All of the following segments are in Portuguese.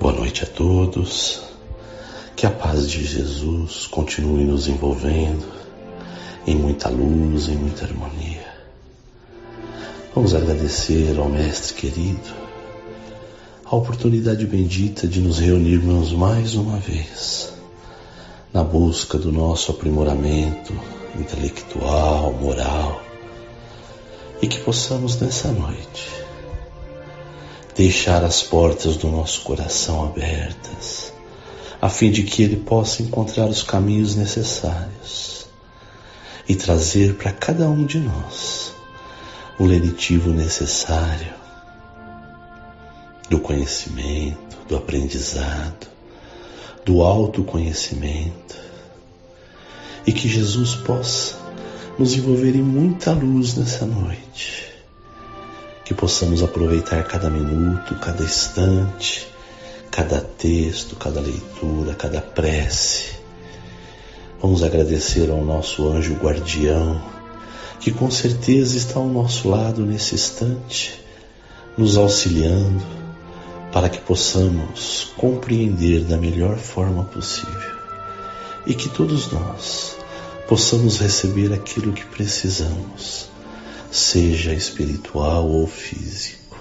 Boa noite a todos, que a paz de Jesus continue nos envolvendo em muita luz, em muita harmonia. Vamos agradecer ao Mestre querido a oportunidade bendita de nos reunirmos mais uma vez na busca do nosso aprimoramento intelectual, moral, e que possamos nessa noite deixar as portas do nosso coração abertas, a fim de que ele possa encontrar os caminhos necessários e trazer para cada um de nós o lenitivo necessário do conhecimento, do aprendizado, do autoconhecimento, e que Jesus possa nos envolver em muita luz nessa noite, que possamos aproveitar cada minuto, cada instante, cada texto, cada leitura, cada prece. Vamos agradecer ao nosso anjo guardião, que com certeza está ao nosso lado nesse instante, nos auxiliando para que possamos compreender da melhor forma possível e que todos nós possamos receber aquilo que precisamos, seja espiritual ou físico.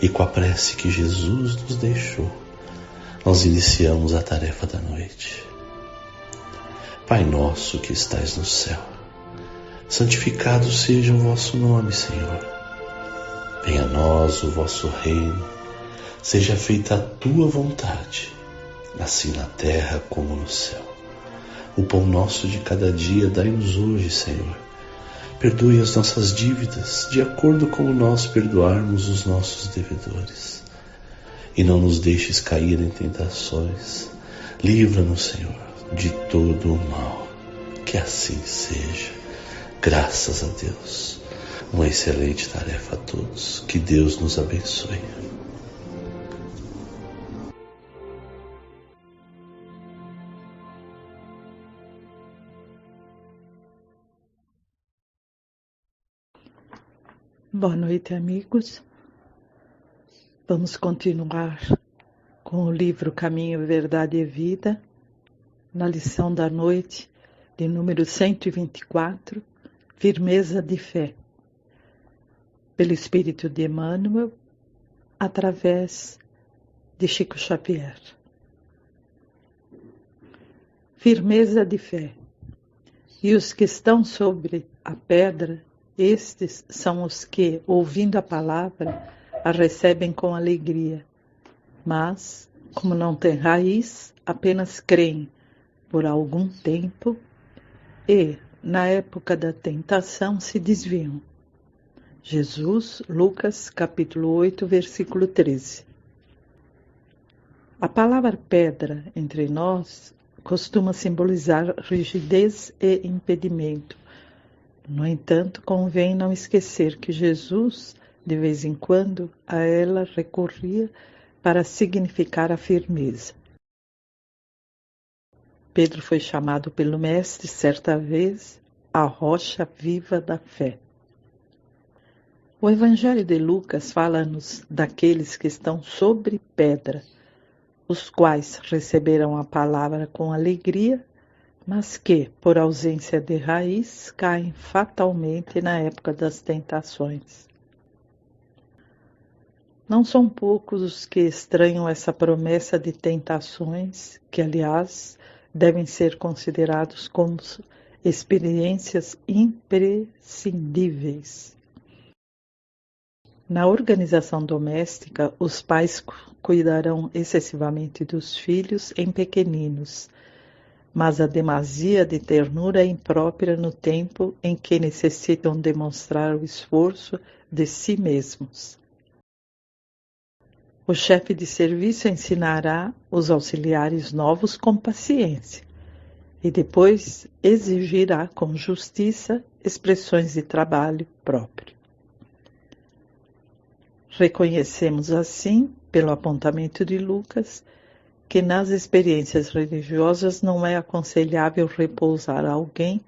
E com a prece que Jesus nos deixou, nós iniciamos a tarefa da noite. Pai nosso que estais no céu, santificado seja o vosso nome, Senhor. Venha a nós o vosso reino, seja feita a tua vontade, assim na terra como no céu. O pão nosso de cada dia dai-nos hoje, Senhor. Perdoe as nossas dívidas, de acordo como nós perdoarmos os nossos devedores. E não nos deixes cair em tentações. Livra-nos, Senhor, de todo o mal. Que assim seja. Graças a Deus. Uma excelente tarefa a todos. Que Deus nos abençoe. Boa noite, amigos. Vamos continuar com o livro Caminho, Verdade e Vida, na lição da noite de número 124, Firmeza de Fé, pelo Espírito de Emmanuel, através de Chico Xavier. Firmeza de fé. E os que estão sobre a pedra, estes são os que, ouvindo a palavra, a recebem com alegria. Mas, como não têm raiz, apenas creem por algum tempo e, na época da tentação, se desviam. Jesus, Lucas, capítulo 8, versículo 13. A palavra pedra, entre nós, costuma simbolizar rigidez e impedimento. No entanto, convém não esquecer que Jesus, de vez em quando, a ela recorria para significar a firmeza. Pedro foi chamado pelo Mestre, certa vez, a rocha viva da fé. O Evangelho de Lucas fala-nos daqueles que estão sobre pedra, os quais receberam a palavra com alegria, mas que, por ausência de raiz, caem fatalmente na época das tentações. Não são poucos os que estranham essa promessa de tentações, que, aliás, devem ser considerados como experiências imprescindíveis. Na organização doméstica, os pais cuidarão excessivamente dos filhos em pequeninos, mas a demasia de ternura é imprópria no tempo em que necessitam demonstrar o esforço de si mesmos. O chefe de serviço ensinará os auxiliares novos com paciência e depois exigirá com justiça expressões de trabalho próprio. Reconhecemos assim, pelo apontamento de Lucas, que nas experiências religiosas não é aconselhável repousar alguém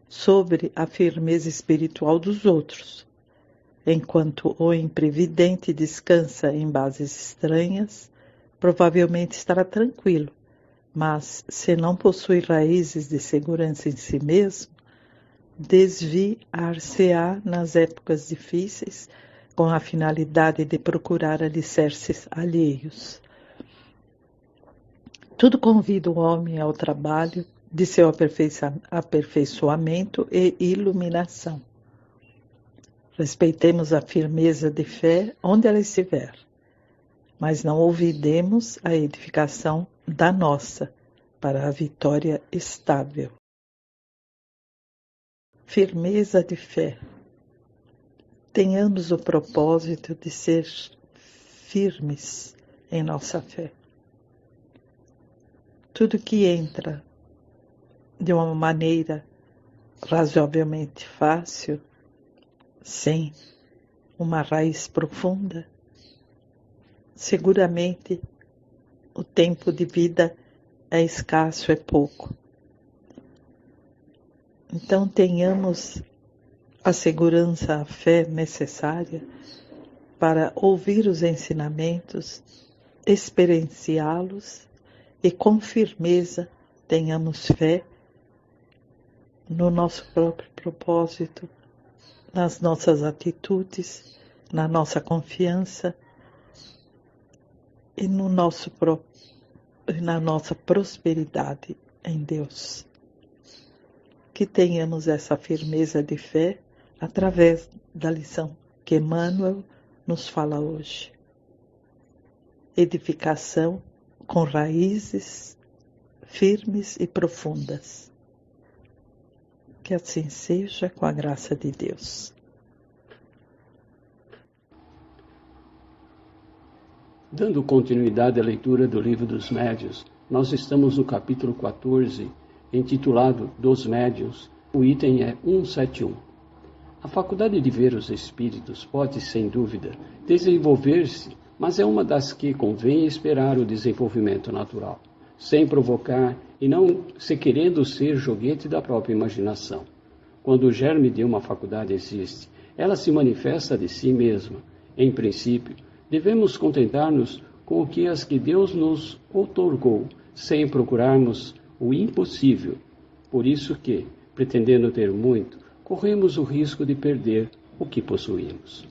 sobre a firmeza espiritual dos outros, enquanto o imprevidente descansa em bases estranhas, provavelmente estará tranquilo, mas se não possui raízes de segurança em si mesmo, desviar-se-á nas épocas difíceis com a finalidade de procurar alicerces alheios. Tudo convida o homem ao trabalho de seu aperfeiçoamento e iluminação. Respeitemos a firmeza de fé onde ela estiver, mas não olvidemos a edificação da nossa para a vitória estável. Firmeza de fé. Tenhamos o propósito de ser firmes em nossa fé. Tudo que entra de uma maneira razoavelmente fácil, sem uma raiz profunda, seguramente o tempo de vida é escasso, é pouco. Então tenhamos a segurança, a fé necessária para ouvir os ensinamentos, experienciá-los e com firmeza tenhamos fé no nosso próprio propósito, nas nossas atitudes, na nossa confiança e na nossa prosperidade em Deus. Que tenhamos essa firmeza de fé através da lição que Emmanuel nos fala hoje. Edificação com raízes firmes e profundas. Que assim seja, com a graça de Deus. Dando continuidade à leitura do Livro dos Médiuns, nós estamos no capítulo 14, intitulado Dos Médiuns. O item é 171. A faculdade de ver os espíritos pode, sem dúvida, desenvolver-se, mas é uma das que convém esperar o desenvolvimento natural, sem provocar e não se querendo ser joguete da própria imaginação. Quando o germe de uma faculdade existe, ela se manifesta de si mesma. Em princípio, devemos contentar-nos com o que as que Deus nos outorgou, sem procurarmos o impossível. Por isso que, pretendendo ter muito, corremos o risco de perder o que possuímos.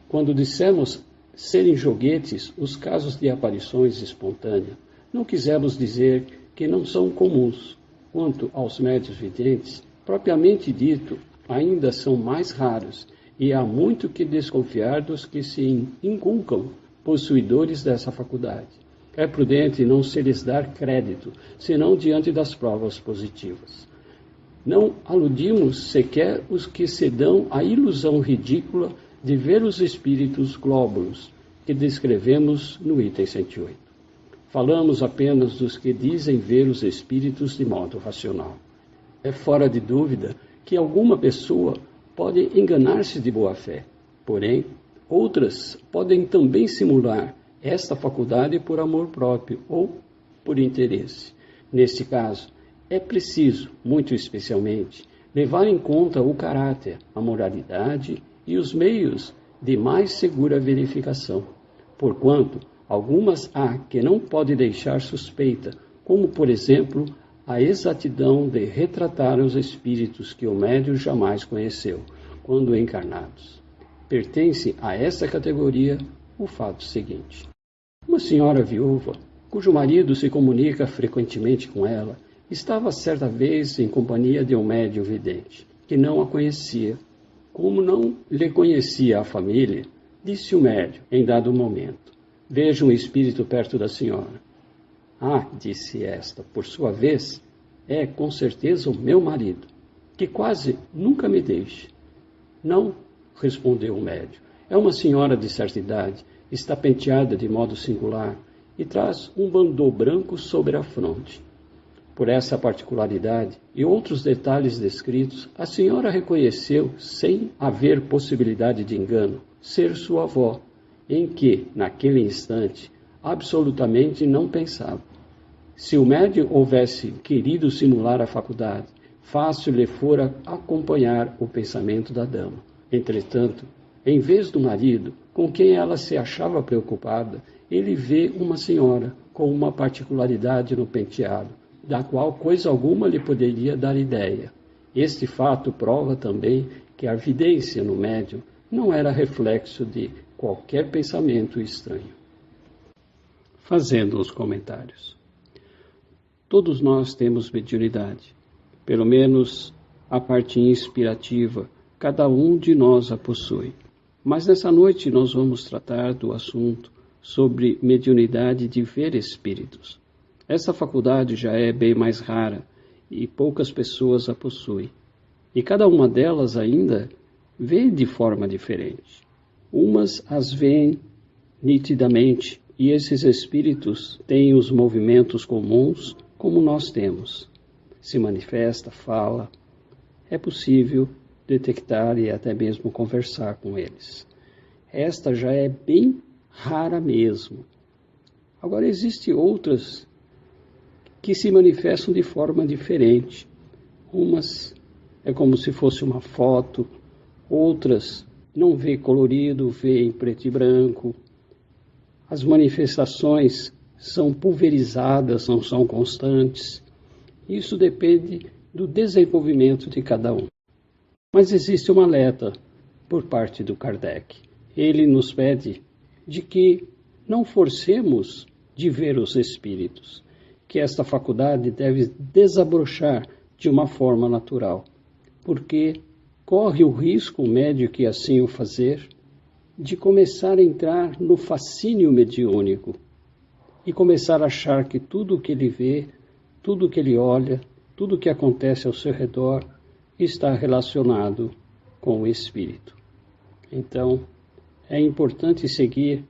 Quando dissemos serem joguetes os casos de aparições espontâneas, não quisemos dizer que não são comuns. Quanto aos médiuns videntes, propriamente dito, ainda são mais raros, e há muito que desconfiar dos que se inculcam possuidores dessa faculdade. É prudente não se lhes dar crédito, senão diante das provas positivas. Não aludimos sequer os que se dão a ilusão ridícula de ver os espíritos glóbulos, que descrevemos no item 108. Falamos apenas dos que dizem ver os espíritos de modo racional. É fora de dúvida que alguma pessoa pode enganar-se de boa fé, porém, outras podem também simular esta faculdade por amor próprio ou por interesse. Neste caso, é preciso, muito especialmente, levar em conta o caráter, a moralidade e os meios de mais segura verificação, porquanto algumas há que não pode deixar suspeita, como, por exemplo, a exatidão de retratar os espíritos que o médium jamais conheceu, quando encarnados. Pertence a esta categoria o fato seguinte. Uma senhora viúva, cujo marido se comunica frequentemente com ela, estava certa vez em companhia de um médium vidente, que não a conhecia. Como não lhe conhecia a família, disse o médium, em dado momento: veja um espírito perto da senhora. Ah, disse esta, por sua vez, é com certeza o meu marido, que quase nunca me deixa. Não, respondeu o médium, é uma senhora de certa idade, está penteada de modo singular e traz um bandô branco sobre a fronte. Por essa particularidade e outros detalhes descritos, a senhora reconheceu, sem haver possibilidade de engano, ser sua avó, em que, naquele instante, absolutamente não pensava. Se o médium houvesse querido simular a faculdade, fácil lhe fora acompanhar o pensamento da dama. Entretanto, Em vez do marido, com quem ela se achava preocupada, ele vê uma senhora com uma particularidade no penteado, da qual coisa alguma lhe poderia dar ideia. Este fato prova também que a vidência no médium não era reflexo de qualquer pensamento estranho. Fazendo os comentários. Todos nós temos mediunidade, pelo menos a parte inspirativa, cada um de nós a possui. Mas nessa noite nós vamos tratar do assunto sobre mediunidade de ver espíritos. Essa faculdade já é bem mais rara e poucas pessoas a possuem. E cada uma delas ainda vê de forma diferente. Umas as veem nitidamente e esses espíritos têm os movimentos comuns como nós temos. Se manifesta, fala. É possível detectar e até mesmo conversar com eles. Esta já é bem rara mesmo. Agora, existem outras que se manifestam de forma diferente. Umas é como se fosse uma foto, outras não vê colorido, vê em preto e branco. As manifestações são pulverizadas, não são constantes. Isso depende do desenvolvimento de cada um. Mas existe um alerta por parte do Kardec. Ele nos pede de que não forcemos de ver os espíritos, que esta faculdade deve desabrochar de uma forma natural, porque corre o risco, o médium que assim o fazer, de começar a entrar no fascínio mediúnico e começar a achar que tudo o que ele vê, tudo o que ele olha, tudo o que acontece ao seu redor está relacionado com o espírito. Então, é importante seguir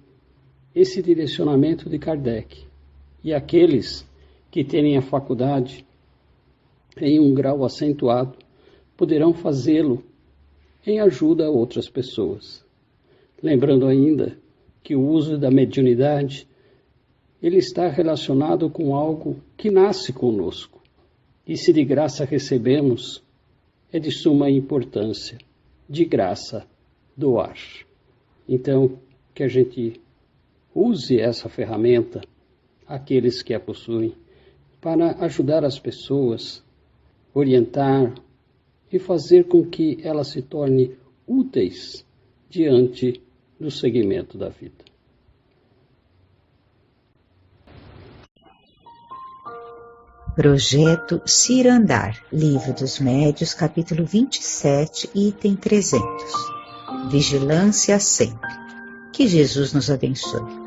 esse direcionamento de Kardec. E aqueles que terem a faculdade em um grau acentuado poderão fazê-lo em ajuda a outras pessoas. Lembrando ainda que o uso da mediunidade ele está relacionado com algo que nasce conosco. E se de graça recebemos, é de suma importância, de graça, doar. Então, que a gente use essa ferramenta, aqueles que a possuem, para ajudar as pessoas, orientar e fazer com que elas se tornem úteis diante do segmento da vida. Projeto Cirandar, Livro dos Médios, capítulo 27, item 300. Vigilância sempre. Que Jesus nos abençoe.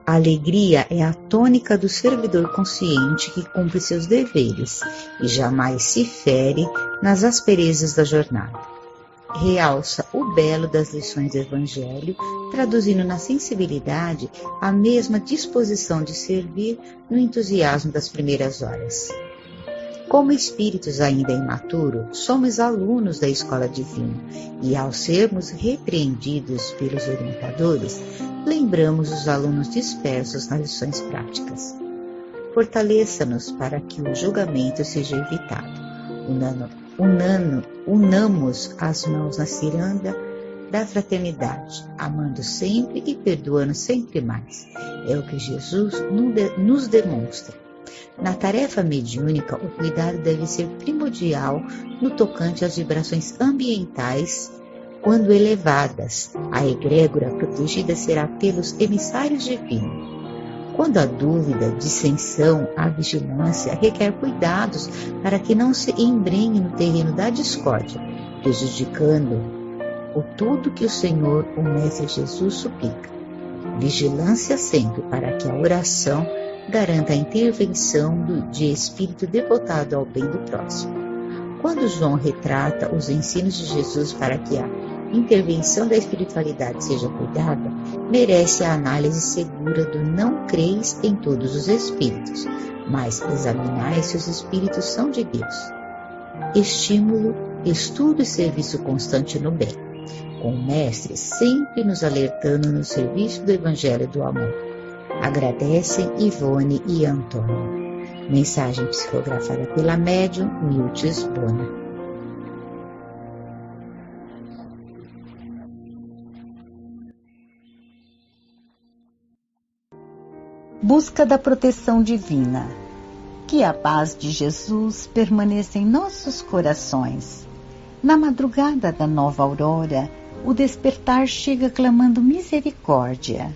A alegria é a tônica do servidor consciente que cumpre seus deveres e jamais se fere nas asperezas da jornada. Realça o belo das lições do Evangelho, traduzindo na sensibilidade a mesma disposição de servir no entusiasmo das primeiras horas. Como espíritos ainda imaturos, somos alunos da escola divina e, ao sermos repreendidos pelos orientadores, lembramos os alunos dispersos nas lições práticas. Fortaleça-nos para que o julgamento seja evitado. Unamos as mãos na ciranda da fraternidade, amando sempre e perdoando sempre mais. É o que Jesus nos demonstra. Na tarefa mediúnica, o cuidado deve ser primordial no tocante às vibrações ambientais. Quando elevadas, a egrégora protegida será pelos emissários divinos. Quando há dúvida, dissensão, a vigilância requer cuidados para que não se embrenhe no terreno da discórdia, prejudicando o tudo que o Senhor, o Mestre Jesus, suplica. Vigilância sempre para que a oração garanta a intervenção de espírito devotado ao bem do próximo. Quando João retrata os ensinos de Jesus para que a intervenção da espiritualidade seja cuidada, merece a análise segura do não creis em todos os espíritos, mas examinai se os espíritos são de Deus. Estímulo, estudo e serviço constante no bem, com o Mestre sempre nos alertando no serviço do Evangelho do Amor. Agradecem Ivone e Antônio. Mensagem psicografada pela médium Mildes Bona. Busca da proteção divina. Que a paz de Jesus permaneça em nossos corações. Na madrugada da nova aurora, o despertar chega clamando misericórdia.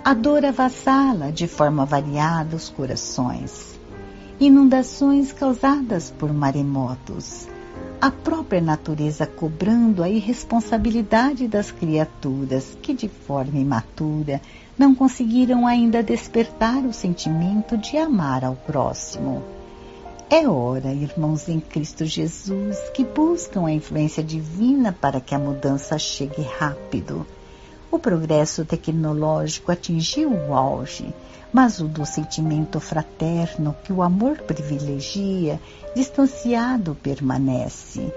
A dor avassala de forma variada os corações. Inundações causadas por maremotos. A própria natureza cobrando a irresponsabilidade das criaturas que, de forma imatura, não conseguiram ainda despertar o sentimento de amar ao próximo. É hora, irmãos em Cristo Jesus, que buscam a influência divina para que a mudança chegue rápido. O progresso tecnológico atingiu o auge, mas o do sentimento fraterno que o amor privilegia, distanciado permanece.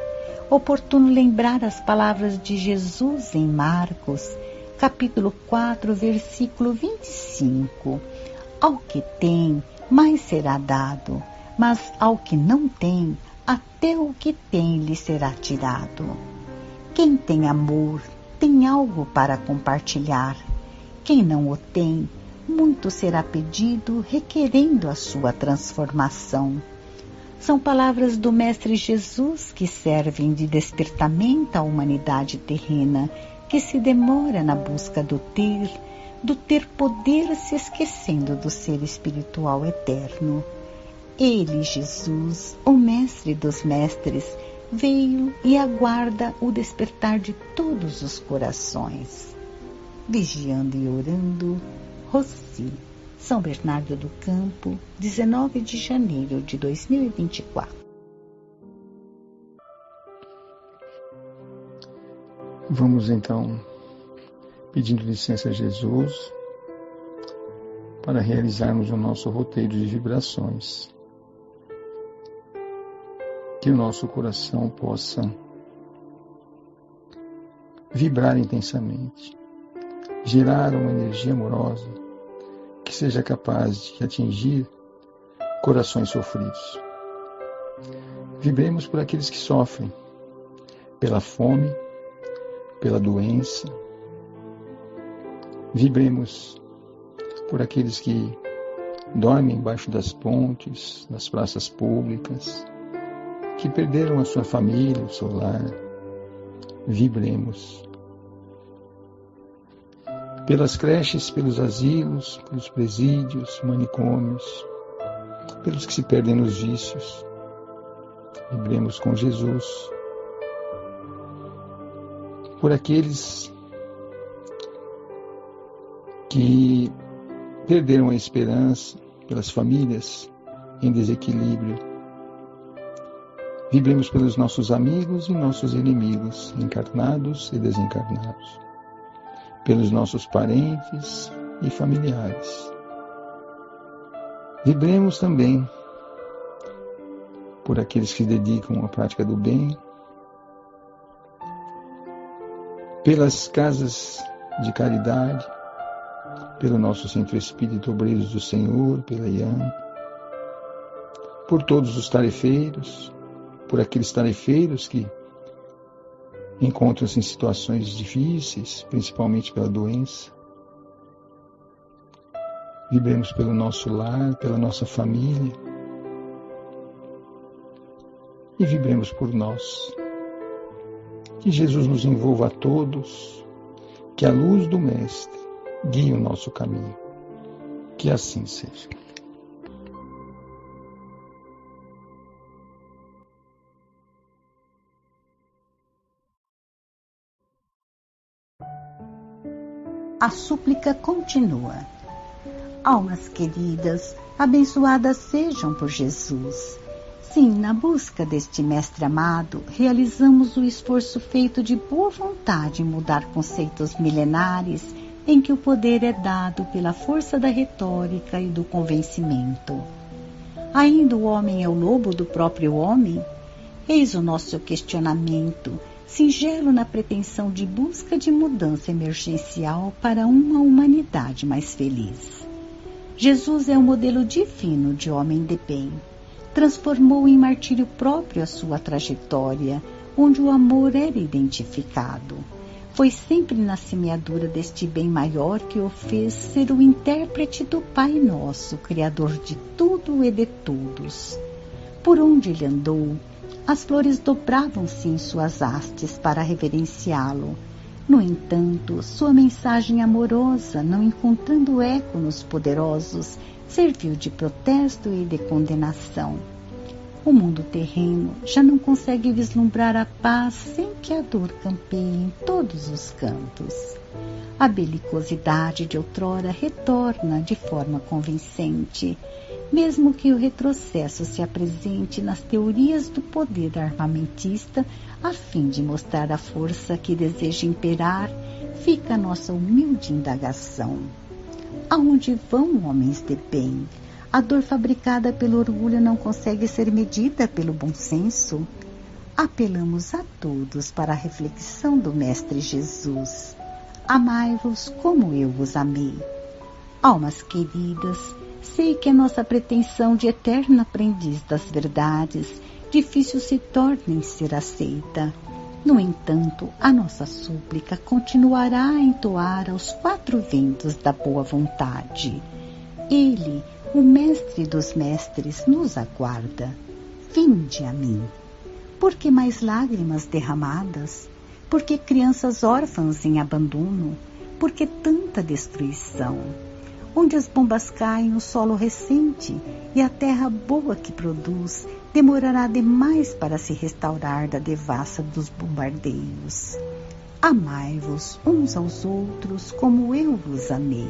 Oportuno lembrar as palavras de Jesus em Marcos, capítulo 4, versículo 25. Ao que tem, mais será dado, mas ao que não tem, até o que tem lhe será tirado. Quem tem amor, tem algo para compartilhar. Quem não o tem, muito será pedido, requerendo a sua transformação. São palavras do Mestre Jesus que servem de despertamento à humanidade terrena, que se demora na busca do ter poder, se esquecendo do ser espiritual eterno. Ele, Jesus, o Mestre dos Mestres, veio e aguarda o despertar de todos os corações. Vigiando e orando, Rossi, São Bernardo do Campo, 19 de janeiro de 2024. Vamos então, pedindo licença a Jesus, para realizarmos o nosso roteiro de vibrações. Que o nosso coração possa vibrar intensamente, gerar uma energia amorosa que seja capaz de atingir corações sofridos. Vibremos por aqueles que sofrem, pela fome, pela doença. Vibremos por aqueles que dormem embaixo das pontes, nas praças públicas, que perderam a sua família, o seu lar. Vibremos pelas creches, pelos asilos, pelos presídios, manicômios, pelos que se perdem nos vícios. Vibremos com Jesus. Por aqueles que perderam a esperança, pelas famílias em desequilíbrio. Vibremos pelos nossos amigos e nossos inimigos, encarnados e desencarnados, pelos nossos parentes e familiares. Vibremos também por aqueles que se dedicam à prática do bem, pelas casas de caridade, pelo nosso Centro Espírita Obreiros do Senhor, pela IAM, por todos os tarefeiros, por aqueles tarefeiros que encontram-se em situações difíceis, principalmente pela doença. Vibremos pelo nosso lar, pela nossa família. E vibremos por nós. Que Jesus nos envolva a todos, que a luz do Mestre guie o nosso caminho. Que assim seja. A súplica continua. Almas queridas, abençoadas sejam por Jesus. Sim, na busca deste Mestre amado, realizamos o esforço feito de boa vontade em mudar conceitos milenares em que o poder é dado pela força da retórica e do convencimento. Ainda o homem é o lobo do próprio homem? Eis o nosso questionamento, singelo na pretensão de busca de mudança emergencial para uma humanidade mais feliz. Jesus é o modelo divino de homem de bem. Transformou em martírio próprio a sua trajetória, onde o amor era identificado. Foi sempre na semeadura deste bem maior que o fez ser o intérprete do Pai Nosso, Criador de tudo e de todos. Por onde ele andou, as flores dobravam-se em suas hastes para reverenciá-lo. No entanto, sua mensagem amorosa, não encontrando eco nos poderosos, serviu de protesto e de condenação. O mundo terreno já não consegue vislumbrar a paz sem que a dor campeie em todos os cantos. A belicosidade de outrora retorna de forma convincente, mesmo que o retrocesso se apresente nas teorias do poder armamentista a fim de mostrar a força que deseja imperar, fica a nossa humilde indagação. Aonde vão homens de bem? A dor fabricada pelo orgulho não consegue ser medida pelo bom senso? Apelamos a todos para a reflexão do Mestre Jesus. Amai-vos como eu vos amei. Almas queridas, sei que a nossa pretensão de eterna aprendiz das verdades difícil se torna em ser aceita. No entanto, a nossa súplica continuará a entoar aos quatro ventos da boa vontade. Ele, o Mestre dos Mestres, nos aguarda. Vinde a mim. Por que mais lágrimas derramadas? Por que crianças órfãs em abandono? Por que tanta destruição? Onde as bombas caem, o solo recente e a terra boa que produz demorará demais para se restaurar da devassa dos bombardeios. Amai-vos uns aos outros como eu vos amei.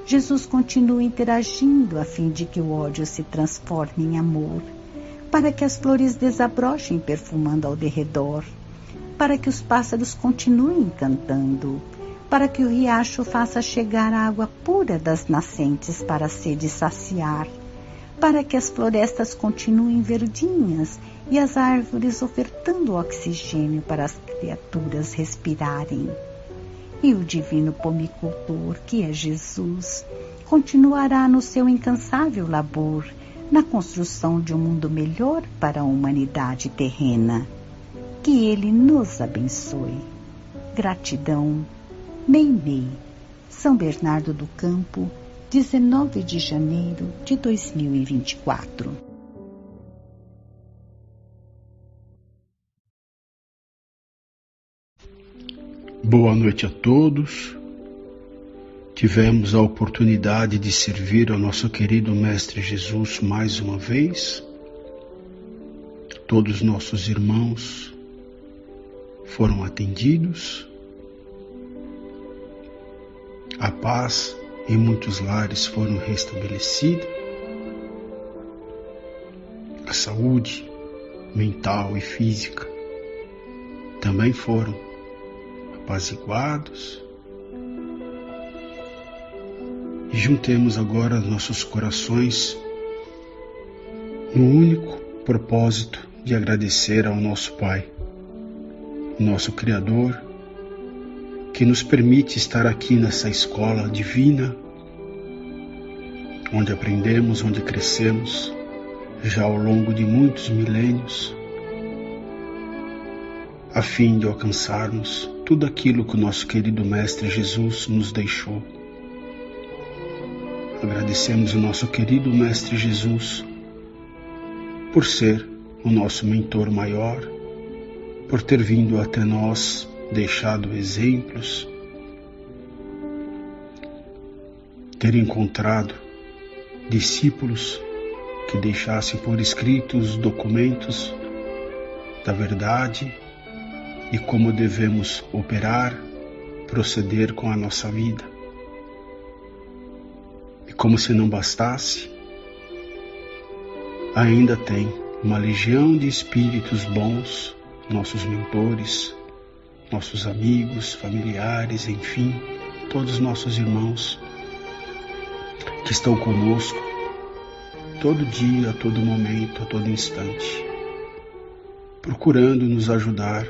Jesus continua interagindo a fim de que o ódio se transforme em amor, para que as flores desabrochem perfumando ao derredor, para que os pássaros continuem cantando, para que o riacho faça chegar a água pura das nascentes para a sede saciar, para que as florestas continuem verdinhas e as árvores ofertando oxigênio para as criaturas respirarem. E o divino pomicultor, que é Jesus, continuará no seu incansável labor, na construção de um mundo melhor para a humanidade terrena. Que Ele nos abençoe. Gratidão. Meimei, São Bernardo do Campo, 19 de janeiro de 2024. Boa noite a todos. Tivemos a oportunidade de servir ao nosso querido Mestre Jesus mais uma vez. Todos nossos irmãos foram atendidos. A paz em muitos lares foram restabelecida. A saúde mental e física também foram apaziguados. E juntemos agora nossos corações no único propósito de agradecer ao nosso Pai, nosso Criador, que nos permite estar aqui nessa escola divina, onde aprendemos, onde crescemos, já ao longo de muitos milênios, a fim de alcançarmos tudo aquilo que o nosso querido Mestre Jesus nos deixou. Agradecemos o nosso querido Mestre Jesus por ser o nosso mentor maior, por ter vindo até nós, deixado exemplos, ter encontrado discípulos que deixassem por escrito os documentos da verdade e como devemos operar, proceder com a nossa vida. E como se não bastasse, ainda tem uma legião de espíritos bons, nossos mentores, nossos amigos, familiares, enfim, todos nossos irmãos que estão conosco todo dia, a todo momento, a todo instante, procurando nos ajudar,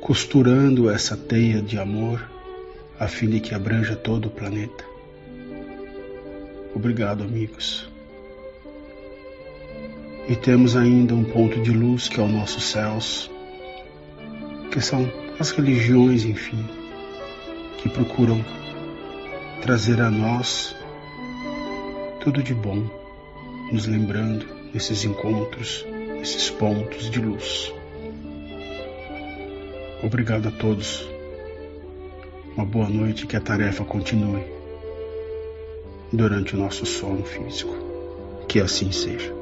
costurando essa teia de amor a fim de que abranja todo o planeta. Obrigado, amigos. E temos ainda um ponto de luz que é o nossos céus, que são as religiões, enfim, que procuram trazer a nós tudo de bom, nos lembrando desses encontros, desses pontos de luz. Obrigado a todos. Uma boa noite e que a tarefa continue durante o nosso sono físico. Que assim seja.